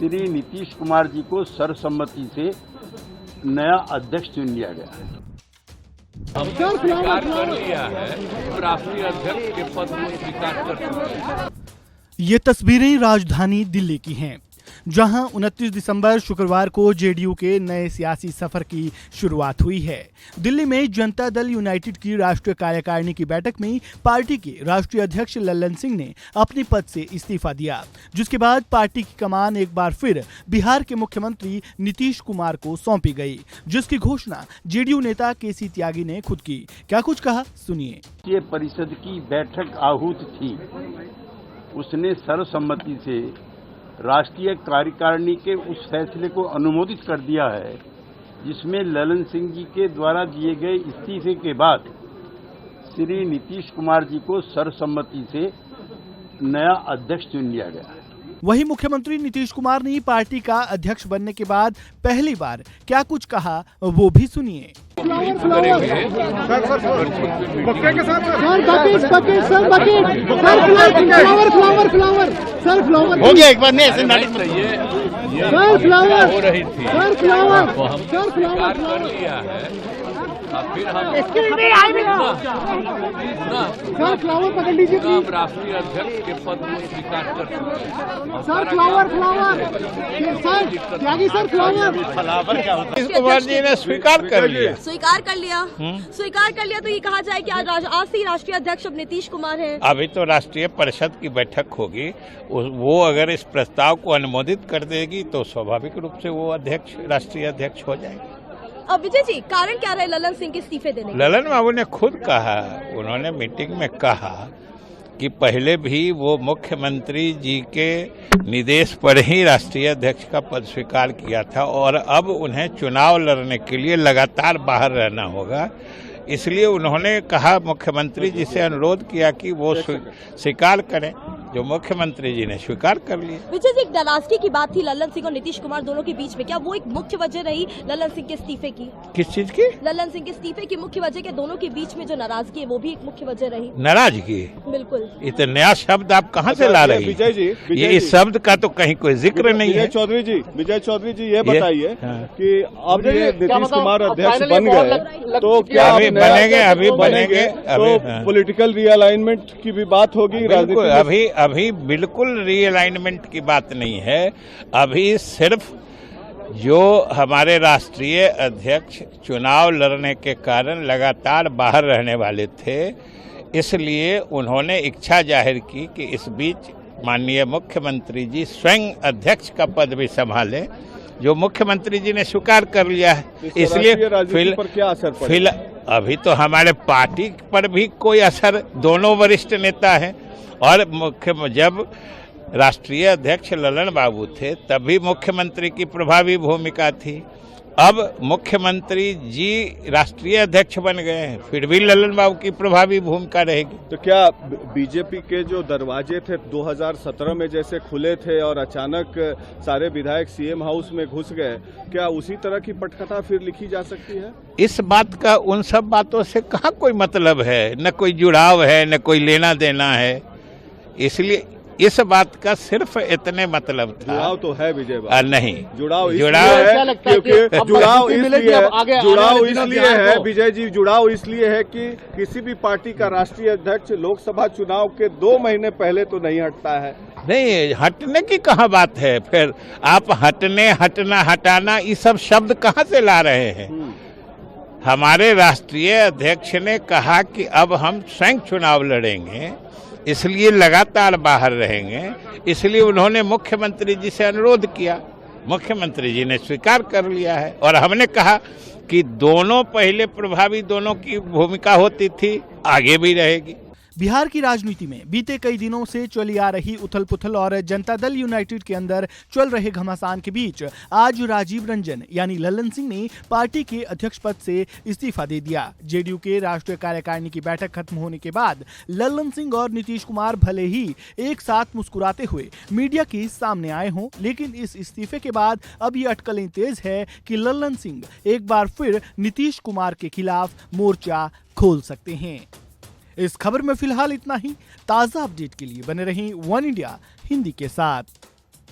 श्री नीतीश कुमार जी को सर्वसम्मति से नया अध्यक्ष चुन लिया गया है। हमने स्वीकार कर लिया है, राष्ट्रीय अध्यक्ष के पद को स्वीकार कर चुके हैं। ये तस्वीरें राजधानी दिल्ली की हैं, जहां 29 दिसंबर शुक्रवार को जेडीयू के नए सियासी सफर की शुरुआत हुई है। दिल्ली में जनता दल यूनाइटेड की राष्ट्रीय कार्यकारिणी की बैठक में पार्टी के राष्ट्रीय अध्यक्ष लल्लन सिंह ने अपने पद से इस्तीफा दिया, जिसके बाद पार्टी की कमान एक बार फिर बिहार के मुख्यमंत्री नीतीश कुमार को सौंपी गई, जिसकी घोषणा जेडीयू नेता केसी त्यागी ने खुद की। क्या कुछ कहा, सुनिए। ये परिषद की बैठक आहूत थी, उसने सर्वसम्मति से राष्ट्रीय कार्यकारिणी के उस फैसले को अनुमोदित कर दिया है जिसमें लल्लन सिंह जी के द्वारा दिए गए इस्तीफे के बाद श्री नीतीश कुमार जी को सर्वसम्मति से नया अध्यक्ष चुन लिया गया है। वहीं मुख्यमंत्री नीतीश कुमार ने पार्टी का अध्यक्ष बनने के बाद पहली बार क्या कुछ कहा, वो भी सुनिए। हो गया एक बार नहीं ऐसे नाटक हो रही थी, तो हम स्वीकार कर लिया है। फिर हम राष्ट्रीय अध्यक्ष के पद को स्वीकार कर चुके हैं। कुमार जी ने स्वीकार कर लिया। स्वीकार कर लिया तो ये कहा जाए कि आज से ही राष्ट्रीय अध्यक्ष अब नीतीश कुमार हैं। अभी तो राष्ट्रीय परिषद की बैठक होगी, वो अगर इस प्रस्ताव को अनुमोदित कर देगी तो स्वाभाविक रूप से वो अध्यक्ष राष्ट्रीय अध्यक्ष हो जाएगा। अब विजय जी, कारण क्या रहे लल्लन सिंह के इस्तीफे देने? लल्लन बाबू ने खुद कहा, उन्होंने मीटिंग में कहा कि पहले भी वो मुख्यमंत्री जी के निर्देश पर ही राष्ट्रीय अध्यक्ष का पद स्वीकार किया था और अब उन्हें चुनाव लड़ने के लिए लगातार बाहर रहना होगा। इसलिए उन्होंने कहा, मुख्यमंत्री जी से अनुरोध किया कि वो स्वीकार करें, जो मुख्यमंत्री जी ने स्वीकार कर लिया। विजय जी, एक नाराजगी की बात थी लल्लन सिंह और नीतीश कुमार दोनों के बीच में, क्या वो एक मुख्य वजह रही लल्लन सिंह के इस्तीफे की? किस चीज की? लल्लन सिंह के इस्तीफे की मुख्य वजह के दोनों के बीच में जो नाराजगी है वो भी एक मुख्य वजह रही? नाराजगी? बिल्कुल। ये तो नया शब्द आप कहाँ से ला रही विजय जी? ये इस शब्द का तो कहीं कोई जिक्र नहीं है। विजय चौधरी जी ये बताइए कि अब ये नीतीश कुमार अध्यक्ष बन गए तो क्या अभी बनेंगे तो पॉलिटिकल रीअलाइनमेंट की भी बात होगी? अभी बिल्कुल रीअलाइनमेंट की बात नहीं है। अभी सिर्फ जो हमारे राष्ट्रीय अध्यक्ष चुनाव लड़ने के कारण लगातार बाहर रहने वाले थे, इसलिए उन्होंने इच्छा जाहिर की कि इस बीच माननीय मुख्यमंत्री जी स्वयं अध्यक्ष का पद भी संभालें, जो मुख्यमंत्री जी ने स्वीकार कर लिया है। इसलिए क्या असर पड़ेगा? अभी तो हमारे पार्टी पर भी कोई असर, दोनों वरिष्ठ नेता हैं और जब राष्ट्रीय अध्यक्ष लल्लन बाबू थे तभी मुख्यमंत्री की प्रभावी भूमिका थी। अब मुख्यमंत्री जी राष्ट्रीय अध्यक्ष बन गए हैं, फिर भी लल्लन बाबू की प्रभावी भूमिका रहेगी। तो क्या बीजेपी के जो दरवाजे थे 2017 में जैसे खुले थे और अचानक सारे विधायक सीएम हाउस में घुस गए, क्या उसी तरह की पटकथा फिर लिखी जा सकती है? इस बात का उन सब बातों से कहाँ कोई मतलब है, न कोई जुड़ाव है, न कोई लेना देना है। इसलिए इस बात का सिर्फ इतने मतलब था। जुड़ाव तो है विजय बाबू? नहीं, जुड़ाव है क्योंकि जुड़ाव इसलिए है विजय जी, जुड़ाव इसलिए है कि किसी भी पार्टी का राष्ट्रीय अध्यक्ष लोकसभा चुनाव के 2 महीने पहले तो नहीं हटता है। नहीं, हटने की कहाँ बात है? फिर आप हटने, हटना, हटाना, ये सब शब्द कहाँ से ला रहे हैं? हमारे राष्ट्रीय अध्यक्ष ने कहा कि अब हम स्वयं चुनाव लड़ेंगे, इसलिए लगातार बाहर रहेंगे। इसलिए उन्होंने मुख्यमंत्री जी से अनुरोध किया, मुख्यमंत्री जी ने स्वीकार कर लिया है और हमने कहा कि दोनों पहले प्रभावी, दोनों की भूमिका होती थी, आगे भी रहेगी। बिहार की राजनीति में बीते कई दिनों से चली आ रही उथल पुथल और जनता दल यूनाइटेड के अंदर चल रहे घमासान के बीच आज राजीव रंजन यानी लल्लन सिंह ने पार्टी के अध्यक्ष पद से इस्तीफा दे दिया। जेडीयू के राष्ट्रीय कार्यकारिणी की बैठक खत्म होने के बाद लल्लन सिंह और नीतीश कुमार भले ही एक साथ मुस्कुराते हुए मीडिया के सामने आए हों, लेकिन इस इस्तीफे के बाद अब ये अटकलें तेज है कि लल्लन सिंह एक बार फिर नीतीश कुमार के खिलाफ मोर्चा खोल सकते हैं। इस खबर में फिलहाल इतना ही। ताज़ा अपडेट के लिए बने रहें वन इंडिया हिंदी के साथ।